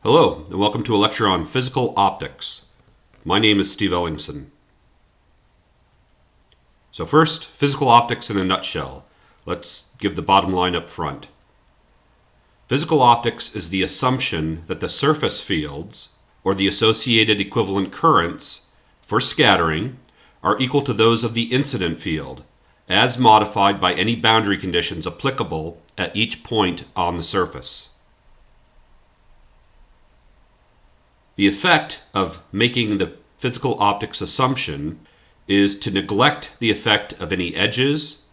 Hello, and welcome to a lecture on physical optics. My name is Steve Ellingson. So first, physical optics in a nutshell. Let's give the bottom line up front. Physical optics is the assumption that the surface fields, or the associated equivalent currents, for scattering, are equal to those of the incident field, as modified by any boundary conditions applicable at each point on the surface. The effect of making the physical optics assumption is to neglect the effect of any edges,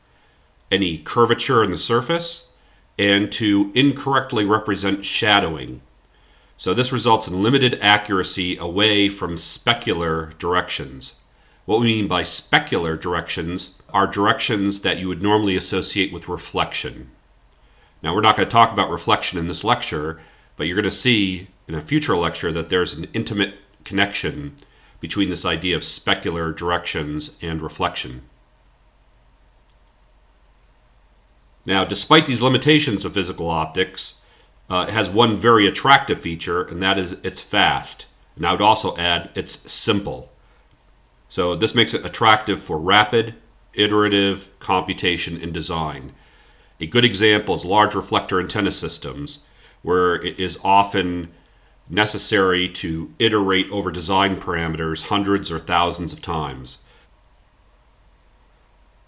any curvature in the surface, and to incorrectly represent shadowing. So this results in limited accuracy away from specular directions. What we mean by specular directions are directions that you would normally associate with reflection. Now, we're not going to talk about reflection in this lecture, but you're going to see in a future lecture that there's an intimate connection between this idea of specular directions and reflection. Now, despite these limitations of physical optics, it has one very attractive feature, and that is it's fast. And I would also add it's simple. So this makes it attractive for rapid, iterative computation and design. A good example is large reflector antenna systems, where it is often necessary to iterate over design parameters hundreds or thousands of times.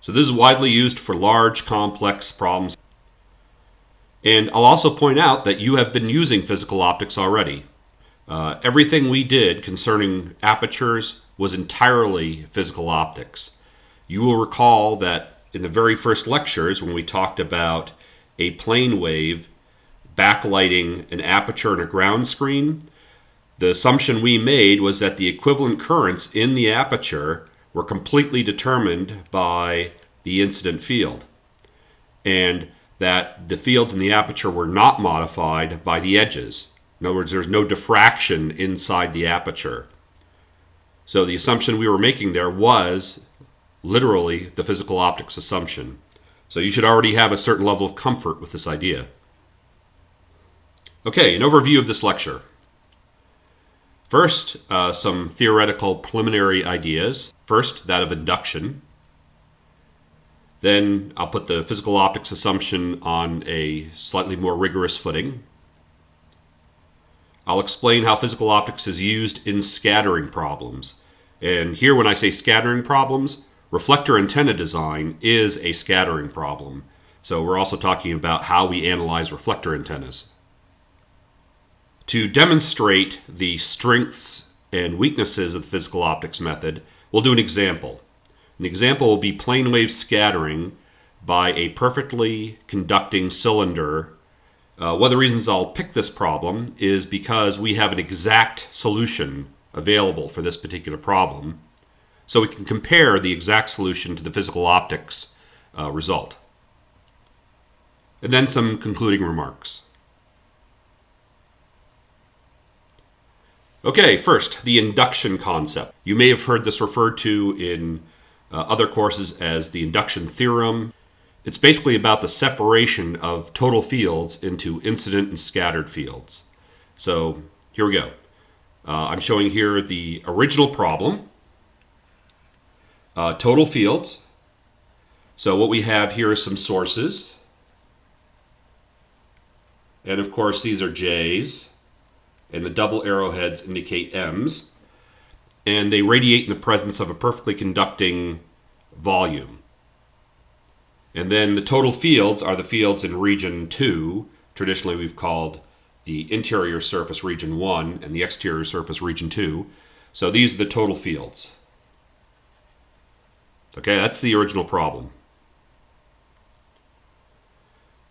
So this is widely used for large, complex problems. And I'll also point out that you have been using physical optics already. Everything we did concerning apertures was entirely physical optics. You will recall that in the very first lectures, when we talked about a plane wave backlighting an aperture and a ground screen, the assumption we made was that the equivalent currents in the aperture were completely determined by the incident field, and that the fields in the aperture were not modified by the edges. In other words, there's no diffraction inside the aperture. So the assumption we were making there was literally the physical optics assumption. So you should already have a certain level of comfort with this idea. Okay, an overview of this lecture. First, some theoretical preliminary ideas. First, that of induction. Then I'll put the physical optics assumption on a slightly more rigorous footing. I'll explain how physical optics is used in scattering problems. And here, when I say scattering problems, reflector antenna design is a scattering problem. So we're also talking about how we analyze reflector antennas. To demonstrate the strengths and weaknesses of the physical optics method, we'll do an example. The example will be plane wave scattering by a perfectly conducting cylinder. One of the reasons I'll pick this problem is because we have an exact solution available for this particular problem. So we can compare the exact solution to the physical optics result. And then some concluding remarks. Okay, first, the induction concept. You may have heard this referred to in other courses as the Induction Theorem. It's basically about the separation of total fields into incident and scattered fields. So here we go. I'm showing here the original problem. Total fields. So what we have here is some sources. And of course, these are J's. And the double arrowheads indicate M's, and they radiate in the presence of a perfectly conducting volume. And then the total fields are the fields in region 2. Traditionally, we've called the interior surface region 1 and the exterior surface region 2. So these are the total fields. Okay, that's the original problem.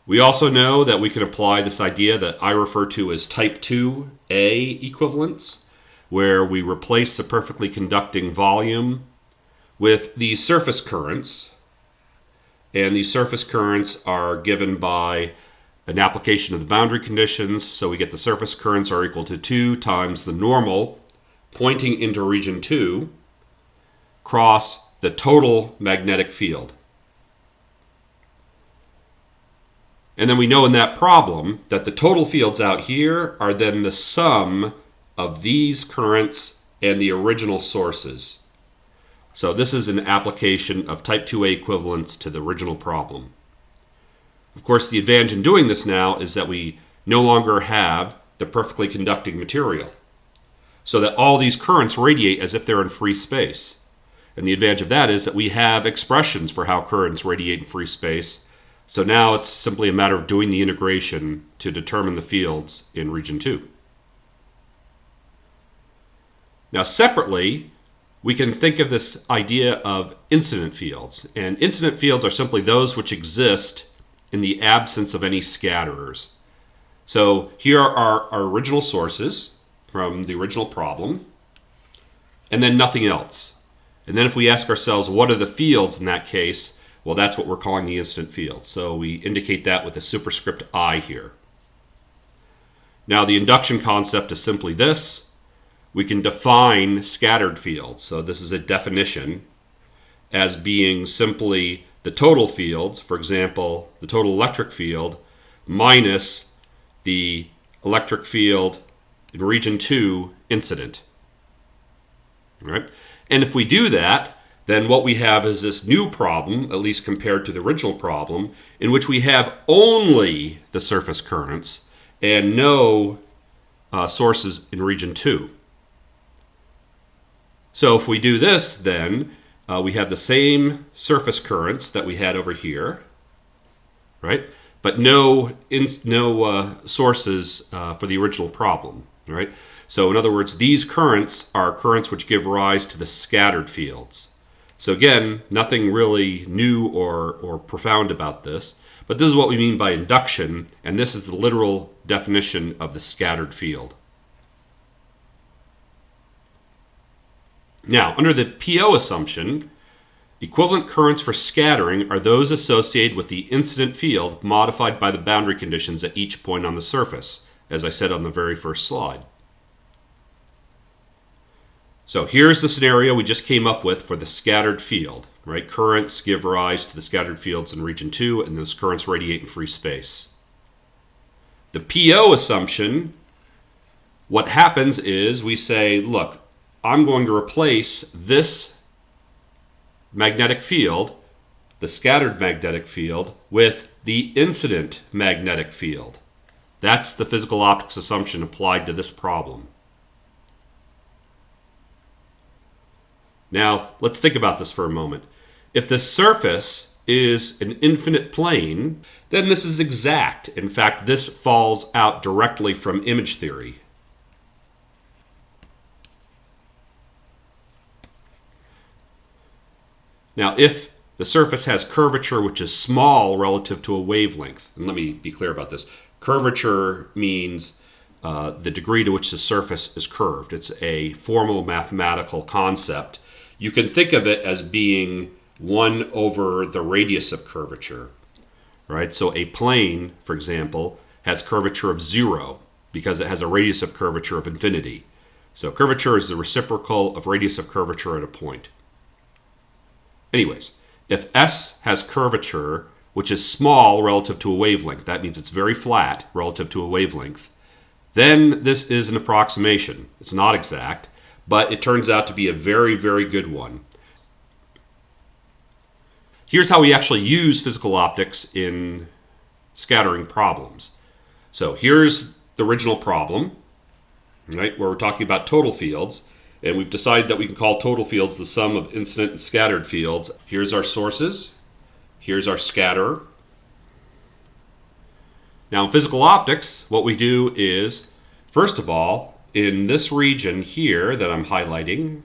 We also know that we can apply this idea that I refer to as type 2A equivalence, where we replace the perfectly conducting volume with these surface currents. And these surface currents are given by an application of the boundary conditions. So we get the surface currents are equal to 2 times the normal pointing into region 2 cross the total magnetic field. And then we know in that problem that the total fields out here are then the sum of these currents and the original sources. So this is an application of type 2A equivalence to the original problem. Of course, the advantage in doing this now is that we no longer have the perfectly conducting material, so that all these currents radiate as if they're in free space. And the advantage of that is that we have expressions for how currents radiate in free space. So now it's simply a matter of doing the integration to determine the fields in region 2. Now separately, we can think of this idea of incident fields. And incident fields are simply those which exist in the absence of any scatterers. So here are our original sources from the original problem, and then nothing else. And then if we ask ourselves, what are the fields in that case? Well, that's what we're calling the incident field. So we indicate that with a superscript I here. Now the induction concept is simply this. We can define scattered fields. So this is a definition as being simply the total fields, for example, the total electric field minus the electric field in region 2 incident. All right? And if we do that, then what we have is this new problem, at least compared to the original problem, in which we have only the surface currents and no sources in region 2. So if we do this, then we have the same surface currents that we had over here, right? But no sources for the original problem, right? So in other words, these currents are currents which give rise to the scattered fields. So again, nothing really new or profound about this, but this is what we mean by induction, and this is the literal definition of the scattered field. Now, under the PO assumption, equivalent currents for scattering are those associated with the incident field modified by the boundary conditions at each point on the surface, as I said on the very first slide. So here's the scenario we just came up with for the scattered field, right? Currents give rise to the scattered fields in region 2, and those currents radiate in free space. The PO assumption, what happens is we say, look, I'm going to replace this magnetic field, the scattered magnetic field, with the incident magnetic field. That's the physical optics assumption applied to this problem. Now, let's think about this for a moment. If the surface is an infinite plane, then this is exact. In fact, this falls out directly from image theory. Now, if the surface has curvature which is small relative to a wavelength, and let me be clear about this. Curvature means the degree to which the surface is curved. It's a formal mathematical concept. You can think of it as being 1 over the radius of curvature, right? So a plane, for example, has curvature of 0 because it has a radius of curvature of infinity. So curvature is the reciprocal of radius of curvature at a point. Anyways, if S has curvature, which is small relative to a wavelength, that means it's very flat relative to a wavelength, then this is an approximation. It's not exact, but it turns out to be a very, very good one. Here's how we actually use physical optics in scattering problems. So here's the original problem, right, where we're talking about total fields. And we've decided that we can call total fields the sum of incident and scattered fields. Here's our sources. Here's our scatterer. Now in physical optics, what we do is, first of all, in this region here that I'm highlighting,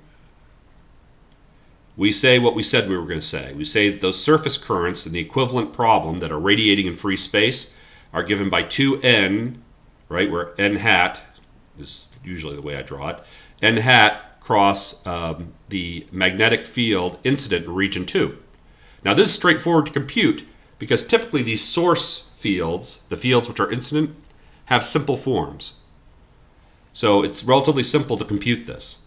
we say what we said we were going to say. We say that those surface currents in the equivalent problem that are radiating in free space are given by 2n, right, where n hat is usually the way I draw it, n hat cross the magnetic field incident in region 2. Now this is straightforward to compute because typically these source fields, the fields which are incident, have simple forms. So it's relatively simple to compute this.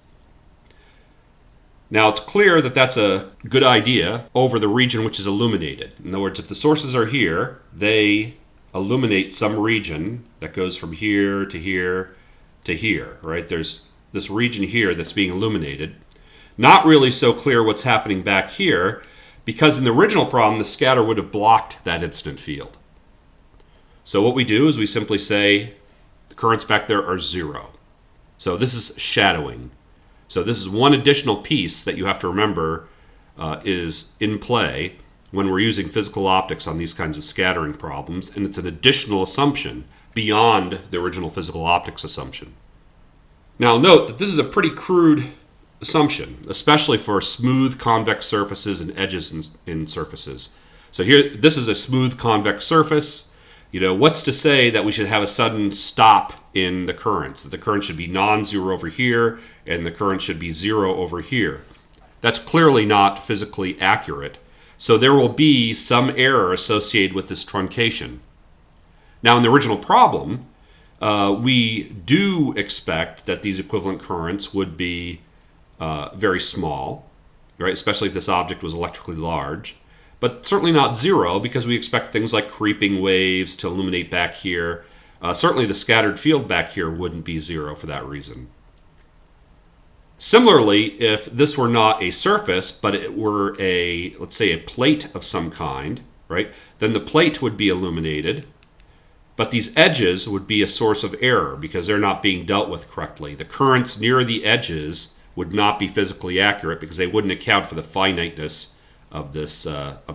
Now it's clear that that's a good idea over the region which is illuminated. In other words, if the sources are here, they illuminate some region that goes from here to here to here, right? There's this region here that's being illuminated. Not really so clear what's happening back here, because in the original problem, the scatter would have blocked that incident field. So what we do is we simply say the currents back there are 0. So this is shadowing. So this is one additional piece that you have to remember is in play when we're using physical optics on these kinds of scattering problems, and it's an additional assumption beyond the original physical optics assumption. Now note that this is a pretty crude assumption, especially for smooth convex surfaces and edges in surfaces. So here, this is a smooth convex surface. What's to say that we should have a sudden stop in the currents, that the current should be non-zero over here and the current should be 0 over here? That's clearly not physically accurate. So there will be some error associated with this truncation. Now in the original problem, we do expect that these equivalent currents would be very small, right? Especially if this object was electrically large, but certainly not 0, because we expect things like creeping waves to illuminate back here. Certainly the scattered field back here wouldn't be 0 for that reason. Similarly, if this were not a surface, but it were let's say a plate of some kind, right? Then the plate would be illuminated, but these edges would be a source of error because they're not being dealt with correctly. The currents near the edges would not be physically accurate because they wouldn't account for the finiteness of this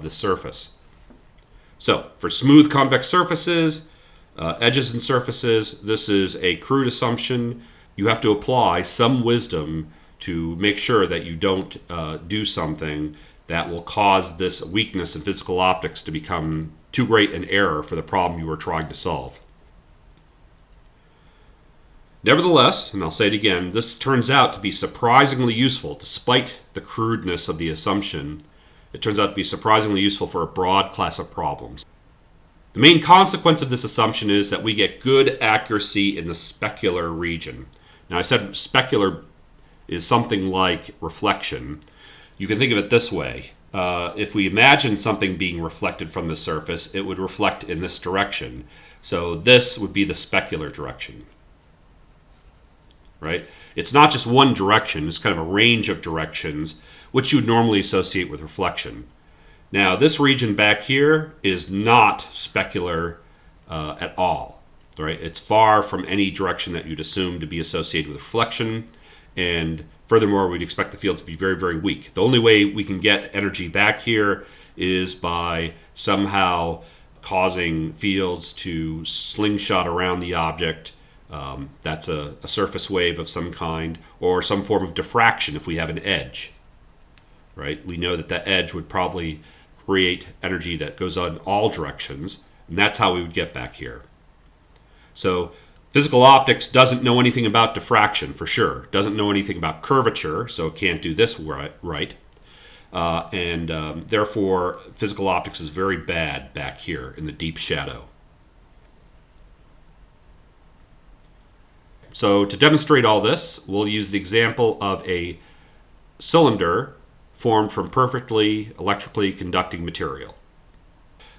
surface. So for smooth convex surfaces, edges and surfaces, this is a crude assumption. You have to apply some wisdom to make sure that you don't do something that will cause this weakness in physical optics to become too great an error for the problem you are trying to solve. Nevertheless, and I'll say it again, this turns out to be surprisingly useful despite the crudeness of the assumption. It turns out to be surprisingly useful for a broad class of problems. The main consequence of this assumption is that we get good accuracy in the specular region. Now I said specular is something like reflection. You can think of it this way. If we imagine something being reflected from the surface, it would reflect in this direction. So this would be the specular direction. Right? It's not just one direction, it's kind of a range of directions which you would normally associate with reflection. Now, this region back here is not specular at all. Right? It's far from any direction that you'd assume to be associated with reflection, and furthermore, we'd expect the field to be very, very weak. The only way we can get energy back here is by somehow causing fields to slingshot around the object. That's a surface wave of some kind, or some form of diffraction if we have an edge. Right? We know that that edge would probably create energy that goes on all directions, and that's how we would get back here. So physical optics doesn't know anything about diffraction for sure, doesn't know anything about curvature, so it can't do this right. Therefore, physical optics is very bad back here in the deep shadow. So to demonstrate all this, we'll use the example of a cylinder formed from perfectly electrically conducting material.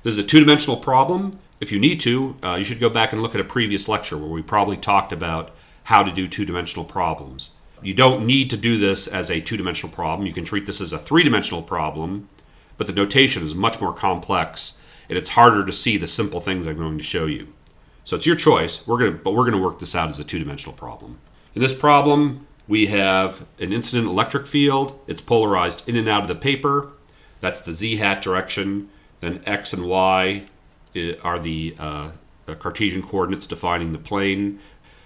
This is a two-dimensional problem. If you need to, you should go back and look at a previous lecture where we probably talked about how to do two-dimensional problems. You don't need to do this as a two-dimensional problem. You can treat this as a three-dimensional problem, but the notation is much more complex, and it's harder to see the simple things I'm going to show you. So it's your choice, but we're going to work this out as a two-dimensional problem. In this problem, we have an incident electric field. It's polarized in and out of the paper. That's the z-hat direction. Then x and y are the Cartesian coordinates defining the plane.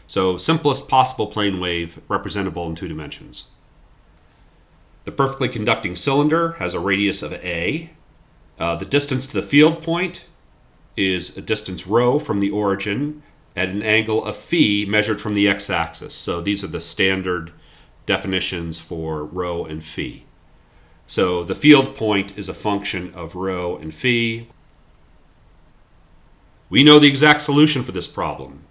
So simplest possible plane wave representable in two dimensions. The perfectly conducting cylinder has a radius of a. The distance to the field point is a distance rho from the origin at an angle of phi measured from the x-axis. So these are the standard definitions for rho and phi. So the field point is a function of rho and phi. We know the exact solution for this problem.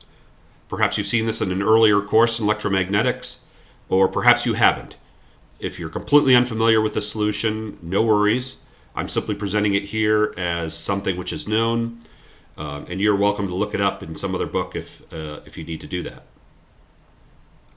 Perhaps you've seen this in an earlier course in electromagnetics, or perhaps you haven't. If you're completely unfamiliar with the solution, no worries. I'm simply presenting it here as something which is known. And you're welcome to look it up in some other book if you need to do that.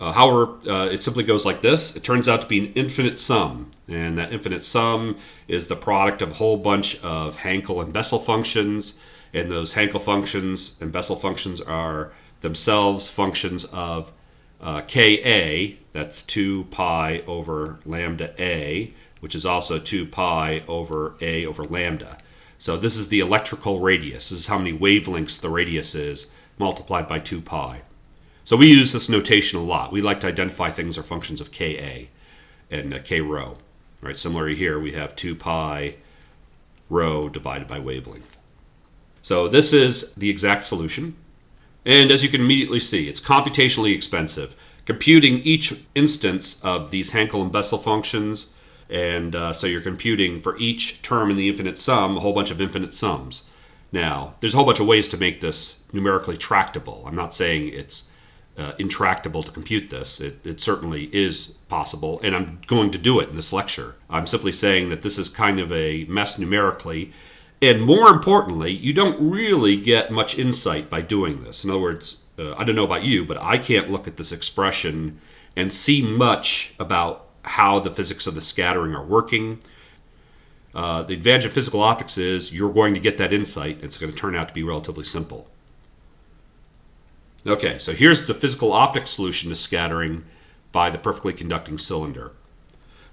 However, it simply goes like this. It turns out to be an infinite sum. And that infinite sum is the product of a whole bunch of Hankel and Bessel functions. And those Hankel functions and Bessel functions are themselves functions of Ka, that's 2 pi over lambda A, which is also 2 pi over A over lambda. So this is the electrical radius. This is how many wavelengths the radius is multiplied by 2 pi. So we use this notation a lot. We like to identify things are functions of Ka and K rho. Right? Similarly here, we have 2 pi rho divided by wavelength. So this is the exact solution. And as you can immediately see, it's computationally expensive. Computing each instance of these Hankel and Bessel functions, and so you're computing for each term in the infinite sum a whole bunch of infinite sums. Now, there's a whole bunch of ways to make this numerically tractable. I'm not saying it's intractable to compute this. It certainly is possible, and I'm going to do it in this lecture. I'm simply saying that this is kind of a mess numerically, and more importantly, you don't really get much insight by doing this. In other words, I don't know about you, but I can't look at this expression and see much about how the physics of the scattering are working. The advantage of physical optics is you're going to get that insight. It's going to turn out to be relatively simple. Okay, so here's the physical optics solution to scattering by the perfectly conducting cylinder.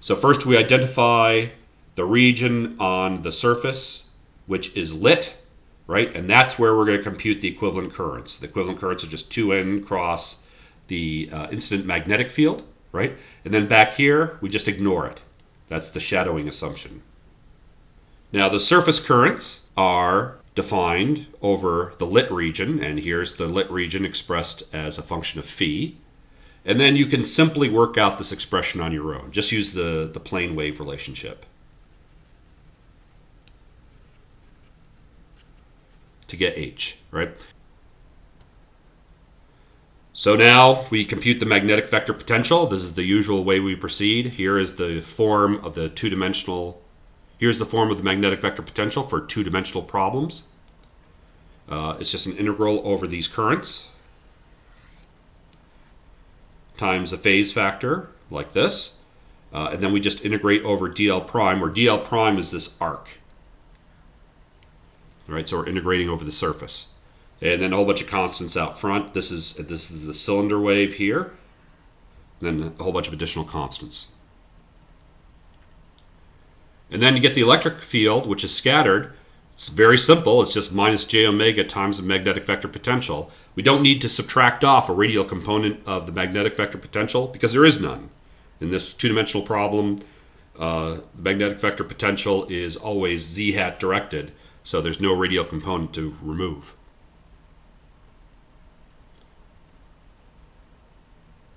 So first we identify the region on the surface which is lit, right? And that's where we're going to compute the equivalent currents. The equivalent currents are just 2n cross the incident magnetic field, right? And then back here, we just ignore it. That's the shadowing assumption. Now the surface currents are defined over the lit region, and here's the lit region expressed as a function of phi. And then you can simply work out this expression on your own. Just use the plane wave relationship to get h, right? So now we compute the magnetic vector potential. This is the usual way we proceed. Here is the form of the here's the form of the magnetic vector potential for two-dimensional problems. It's just an integral over these currents times a phase factor, like this. And then we just integrate over dl prime, where dl prime is this arc. All right, so we're integrating over the surface. And then a whole bunch of constants out front. This is the cylinder wave here. And then a whole bunch of additional constants. And then you get the electric field, which is scattered. It's very simple. It's just minus j omega times the magnetic vector potential. We don't need to subtract off a radial component of the magnetic vector potential because there is none. In this two-dimensional problem, the magnetic vector potential is always z-hat directed, so there's no radial component to remove.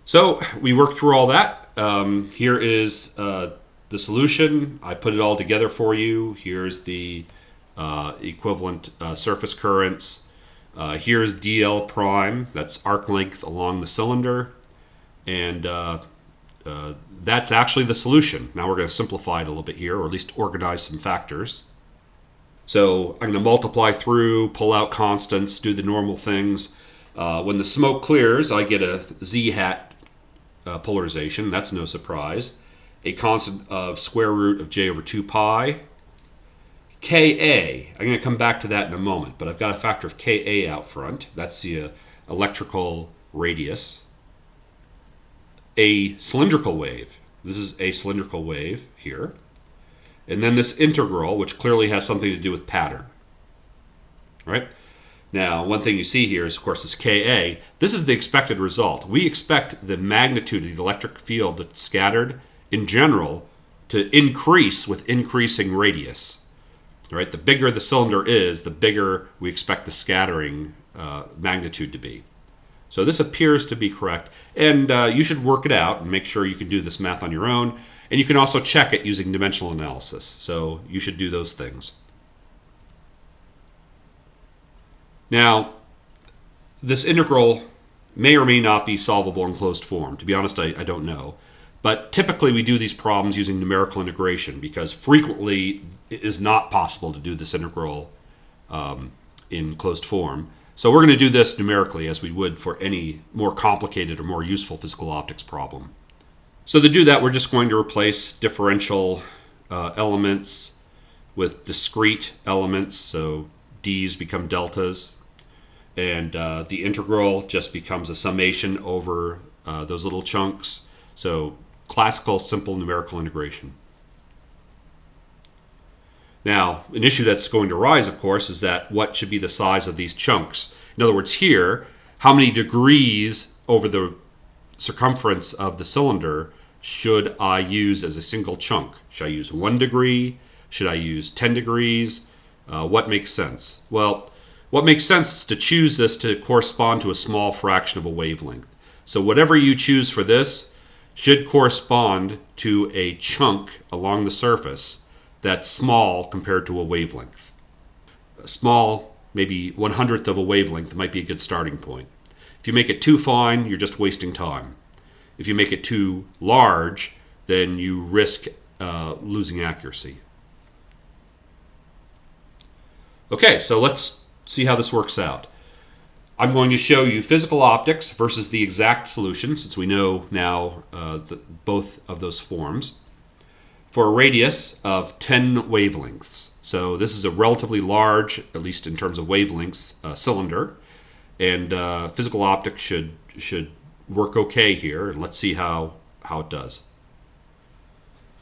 So we work through all that. Here is the solution. I put it all together for you. Here's the equivalent surface currents. Here's dl prime. That's arc length along the cylinder. And that's actually the solution. Now we're going to simplify it a little bit here, or at least organize some factors. So I'm going to multiply through, pull out constants, do the normal things. When the smoke clears, I get a z-hat polarization. That's no surprise. A constant of square root of j over 2 pi. Ka, I'm going to come back to that in a moment, but I've got a factor of Ka out front. That's the electrical radius. A cylindrical wave. This is a cylindrical wave here. And then this integral, which clearly has something to do with pattern. Right? Now, one thing you see here is, of course, this Ka. This is the expected result. We expect the magnitude of the electric field that's scattered in general to increase with increasing radius. Right? The bigger the cylinder is, the bigger we expect the scattering magnitude to be. So this appears to be correct. And you should work it out and make sure you can do this math on your own. And you can also check it using dimensional analysis. So you should do those things. Now, this integral may or may not be solvable in closed form. To be honest, I don't know. But typically we do these problems using numerical integration because frequently it is not possible to do this integral in closed form. So we're going to do this numerically as we would for any more complicated or more useful physical optics problem. So to do that, we're just going to replace differential elements with discrete elements. So d's become deltas. And the integral just becomes a summation over those little chunks. So classical simple numerical integration. Now, an issue that's going to arise, of course, is that what should be the size of these chunks? In other words, here, how many degrees over the circumference of the cylinder should I use as a single chunk? Should I use 1 degree? Should I use 10 degrees? What makes sense? Well, what makes sense is to choose this to correspond to a small fraction of a wavelength. So whatever you choose for this should correspond to a chunk along the surface that's small compared to a wavelength. A small, maybe 1/100th of a wavelength might be a good starting point. If you make it too fine, you're just wasting time. If you make it too large, then you risk losing accuracy. Okay, so let's see how this works out. I'm going to show you physical optics versus the exact solution, since we know now both of those forms, for a radius of 10 wavelengths. So this is a relatively large, at least in terms of wavelengths, cylinder, and physical optics should work okay here. Let's see how it does.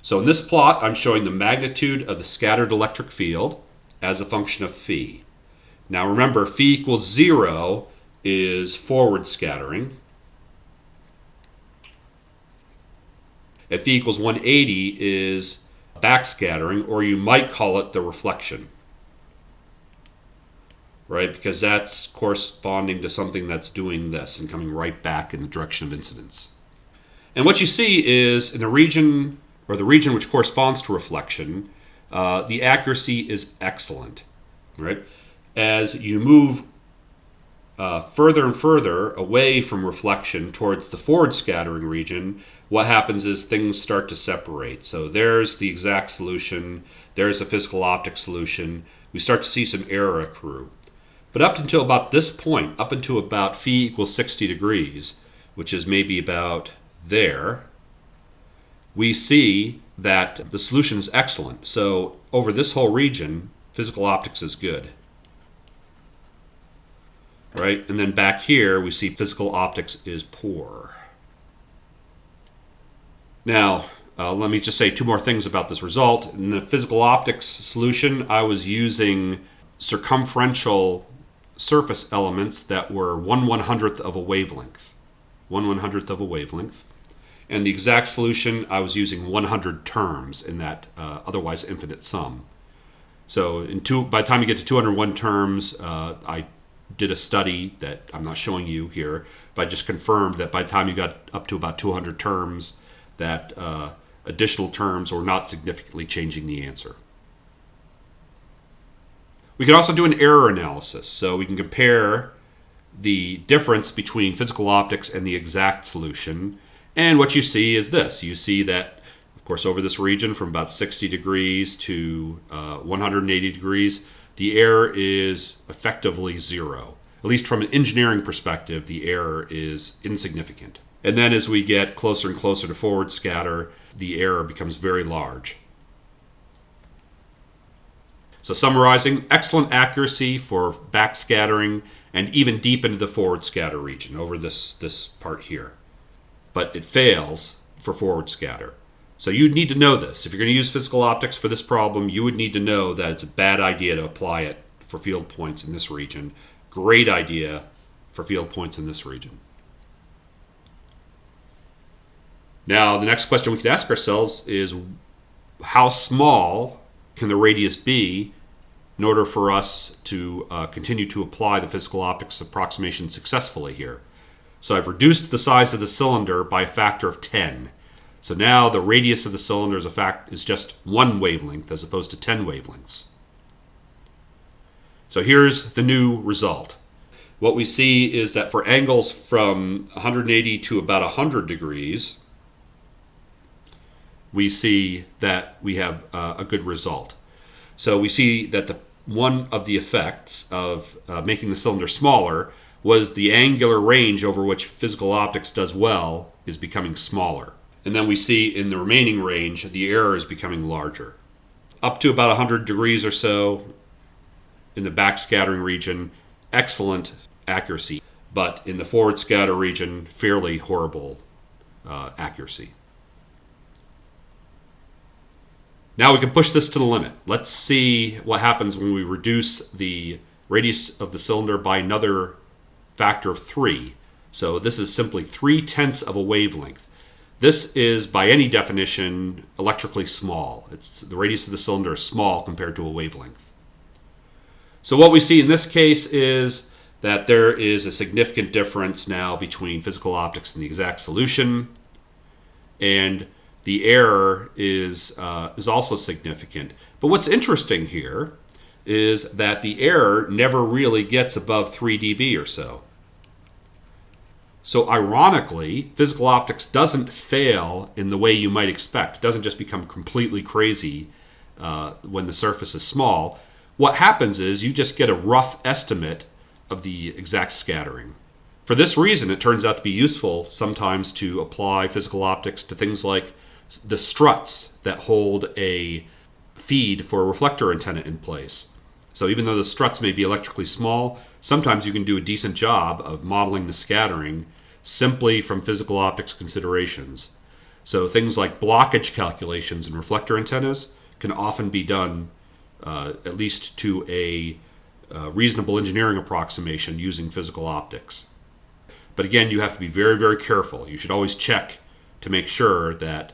So in this plot, I'm showing the magnitude of the scattered electric field as a function of phi. Now remember, phi equals 0 is forward scattering. At phi equals 180 is backscattering, or you might call it the reflection, right? Because that's corresponding to something that's doing this and coming right back in the direction of incidence. And what you see is in the region, or the region which corresponds to reflection, the accuracy is excellent, right? As you move further and further away from reflection towards the forward scattering region, what happens is things start to separate. So there's the exact solution, there's a physical optics solution. We start to see some error accrue. But up until about this point, up until about phi equals 60 degrees, which is maybe about there, we see that the solution is excellent. So over this whole region, physical optics is good. Right? And then back here, we see physical optics is poor. Now, let me just say two more things about this result. In the physical optics solution, I was using circumferential surface elements that were 1/100th of a wavelength. 1/100th of a wavelength. And the exact solution, I was using 100 terms in that otherwise infinite sum. So by the time you get to 201 terms, I did a study that I'm not showing you here, but I just confirmed that by the time you got up to about 200 terms, that additional terms were not significantly changing the answer. We can also do an error analysis, so we can compare the difference between physical optics and the exact solution, and what you see is this. You see that, of course, over this region from about 60 degrees to 180 degrees, the error is effectively 0. At least from an engineering perspective, the error is insignificant. And then as we get closer and closer to forward scatter, the error becomes very large. So summarizing, excellent accuracy for backscattering and even deep into the forward scatter region over this part here. But it fails for forward scatter. So you need to know this. If you're going to use physical optics for this problem, you would need to know that it's a bad idea to apply it for field points in this region. Great idea for field points in this region. Now, the next question we could ask ourselves is, how small can the radius be in order for us to continue to apply the physical optics approximation successfully here? So I've reduced the size of the cylinder by a factor of 10. So now the radius of the cylinder is just 1 wavelength as opposed to 10 wavelengths. So here's the new result. What we see is that for angles from 180 to about 100 degrees, we see that we have a good result. So we see that one of the effects of making the cylinder smaller was the angular range over which physical optics does well is becoming smaller. And then we see in the remaining range, the error is becoming larger. Up to about 100 degrees or so in the backscattering region, excellent accuracy. But in the forward scatter region, fairly horrible accuracy. Now we can push this to the limit. Let's see what happens when we reduce the radius of the cylinder by another factor of 3. So this is simply 3/10 of a wavelength. This is, by any definition, electrically small. The radius of the cylinder is small compared to a wavelength. So what we see in this case is that there is a significant difference now between physical optics and the exact solution, and the error is also significant. But what's interesting here is that the error never really gets above 3 dB or so. So ironically, physical optics doesn't fail in the way you might expect. It doesn't just become completely crazy when the surface is small. What happens is you just get a rough estimate of the exact scattering. For this reason, it turns out to be useful sometimes to apply physical optics to things like the struts that hold a feed for a reflector antenna in place. So even though the struts may be electrically small, sometimes you can do a decent job of modeling the scattering simply from physical optics considerations. So things like blockage calculations in reflector antennas can often be done at least to a reasonable engineering approximation using physical optics. But again, you have to be very, very careful. You should always check to make sure that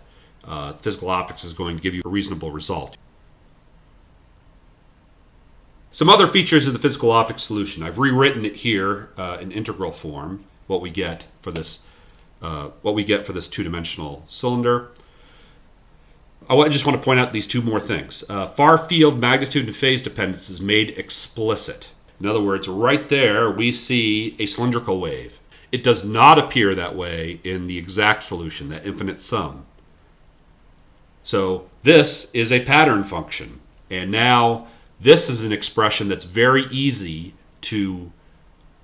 physical optics is going to give you a reasonable result. Some other features of the physical optics solution. I've rewritten it here in integral form, what we get for this two-dimensional cylinder. I just want to point out these two more things. Far field magnitude and phase dependence is made explicit. In other words, right there we see a cylindrical wave. It does not appear that way in the exact solution, that infinite sum. So this is a pattern function. And now this is an expression that's very easy to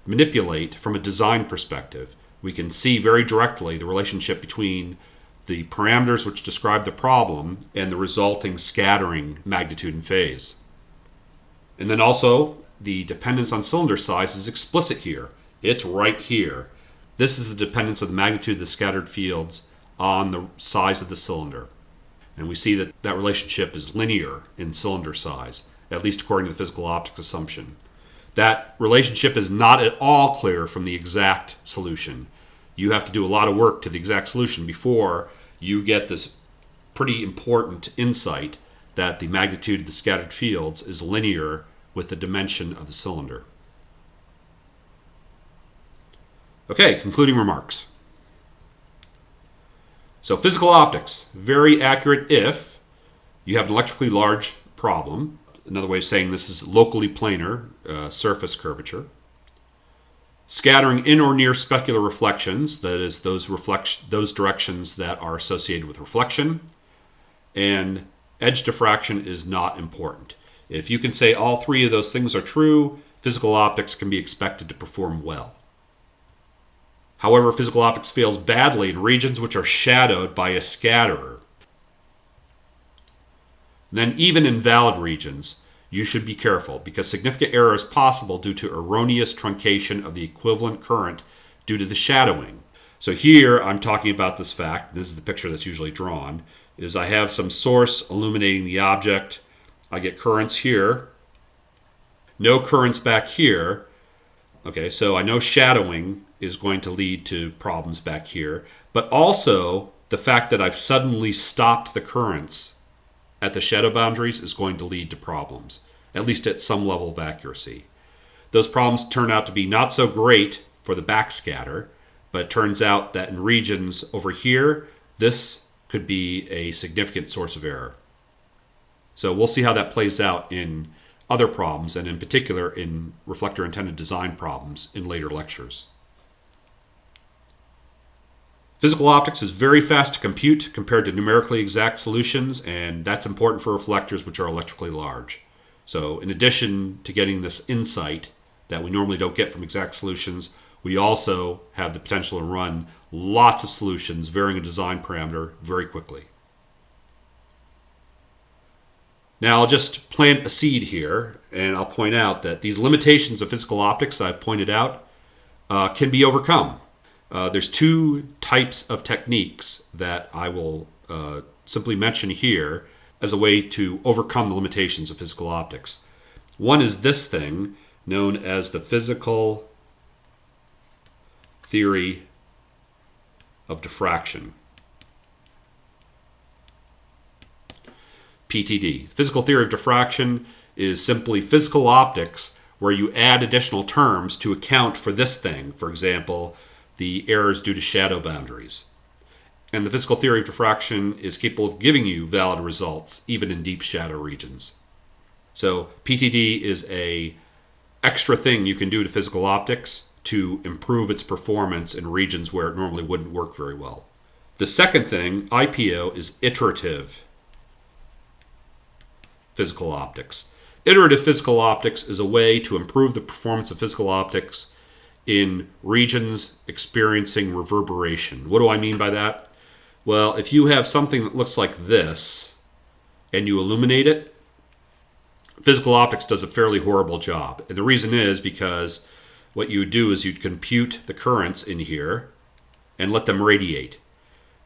manipulate from a design perspective. We can see very directly the relationship between the parameters which describe the problem and the resulting scattering magnitude and phase. And then also, the dependence on cylinder size is explicit here. It's right here. This is the dependence of the magnitude of the scattered fields on the size of the cylinder. And we see that that relationship is linear in cylinder size, at least according to the physical optics assumption. That relationship is not at all clear from the exact solution. You have to do a lot of work to the exact solution before you get this pretty important insight that the magnitude of the scattered fields is linear with the dimension of the cylinder. Okay, concluding remarks. So physical optics, very accurate if you have an electrically large problem. Another way of saying this is locally planar surface curvature. Scattering in or near specular reflections, that is those directions that are associated with reflection. And edge diffraction is not important. If you can say all three of those things are true, physical optics can be expected to perform well. However, physical optics fails badly in regions which are shadowed by a scatterer. Then even in valid regions, you should be careful because significant error is possible due to erroneous truncation of the equivalent current due to the shadowing. So here I'm talking about this fact, this is the picture that's usually drawn, is I have some source illuminating the object. I get currents here, no currents back here. Okay, so I know shadowing is going to lead to problems back here, but also the fact that I've suddenly stopped the currents at the shadow boundaries is going to lead to problems, at least at some level of accuracy. Those problems turn out to be not so great for the backscatter, but it turns out that in regions over here, this could be a significant source of error. So we'll see how that plays out in other problems, and in particular in reflector antenna design problems in later lectures. Physical optics is very fast to compute compared to numerically exact solutions, and that's important for reflectors which are electrically large. So in addition to getting this insight that we normally don't get from exact solutions, we also have the potential to run lots of solutions varying a design parameter very quickly. Now I'll just plant a seed here, and I'll point out that these limitations of physical optics that I've pointed out can be overcome. There's two types of techniques that I will simply mention here as a way to overcome the limitations of physical optics. One is this thing known as the physical theory of diffraction. PTD. Physical theory of diffraction is simply physical optics where you add additional terms to account for this thing. For example, the errors due to shadow boundaries. And the physical theory of diffraction is capable of giving you valid results even in deep shadow regions. So PTD is an extra thing you can do to physical optics to improve its performance in regions where it normally wouldn't work very well. The second thing, IPO, is iterative physical optics. Iterative physical optics is a way to improve the performance of physical optics in regions experiencing reverberation. What do I mean by that? Well, if you have something that looks like this and you illuminate it, physical optics does a fairly horrible job. And the reason is because what you would do is you'd compute the currents in here and let them radiate.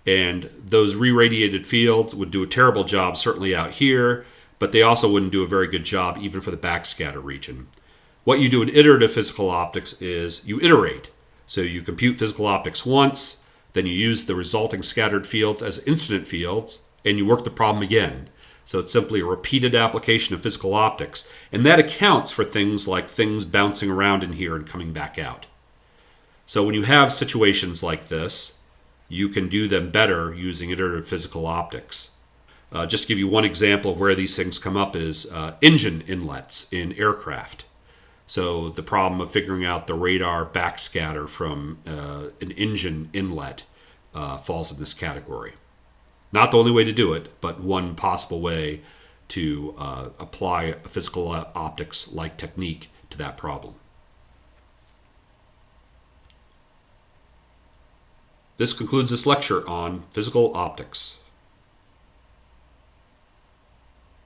And those re-radiated fields would do a terrible job certainly out here, but they also wouldn't do a very good job even for the backscatter region. What you do in iterative physical optics is you iterate. So you compute physical optics once, then you use the resulting scattered fields as incident fields, and you work the problem again. So it's simply a repeated application of physical optics. And that accounts for things like things bouncing around in here and coming back out. So when you have situations like this, you can do them better using iterative physical optics. Just to give you one example of where these things come up is engine inlets in aircraft. So the problem of figuring out the radar backscatter from an engine inlet falls in this category. Not the only way to do it, but one possible way to apply a physical optics-like technique to that problem. This concludes this lecture on physical optics.